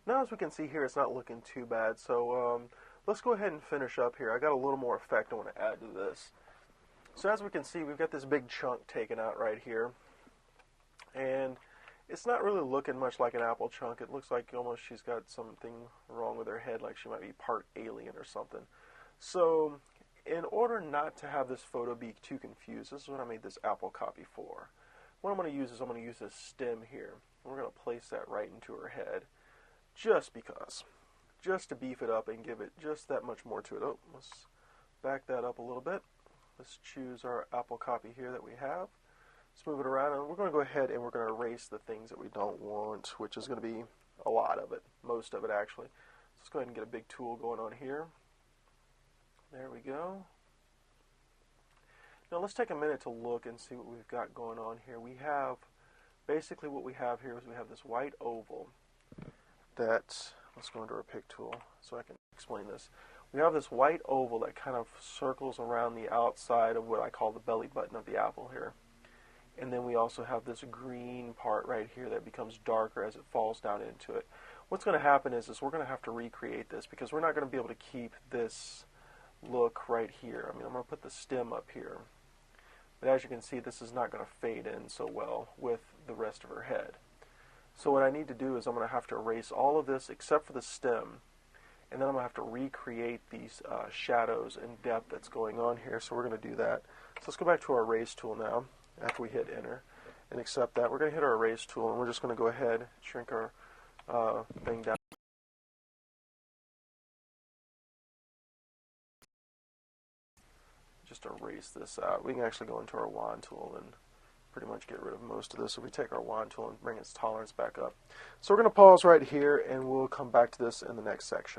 Now as we can see here, it's not looking too bad, so let's go ahead and finish up here. I got a little more effect I want to add to this. So as we can see, we've got this big chunk taken out right here, and it's not really looking much like an apple chunk. It looks like almost she's got something wrong with her head, like she might be part alien or something. So in order not to have this photo be too confused, this is what I made this apple copy for. What I'm going to use is I'm going to use this stem here. We're going to place that right into her head, just because. Just to beef it up and give it just that much more to it. Oh, let's back that up a little bit. Let's choose our apple copy here that we have. Let's move it around, and we're going to go ahead and we're going to erase the things that we don't want, which is going to be a lot of it, most of it actually. So let's go ahead and get a big tool going on here. There we go. Now let's take a minute to look and see what we've got going on here. We have, basically what we have here is we have this white oval that, let's go into our pick tool so I can explain this. We have this white oval that kind of circles around the outside of what I call the belly button of the apple here. And then we also have this green part right here that becomes darker as it falls down into it. What's going to happen is we're going to have to recreate this because we're not going to be able to keep this look right here. I mean, I'm going to put the stem up here. But as you can see, this is not going to fade in so well with the rest of her head. So what I need to do is I'm going to have to erase all of this except for the stem. And then I'm going to have to recreate these shadows and depth that's going on here. So we're going to do that. So let's go back to our erase tool now. After we hit enter and accept that, we're going to hit our erase tool, and we're just going to go ahead and shrink our thing down. Just erase this out. We can actually go into our wand tool and pretty much get rid of most of this. So we take our wand tool and bring its tolerance back up. So we're going to pause right here, and we'll come back to this in the next section.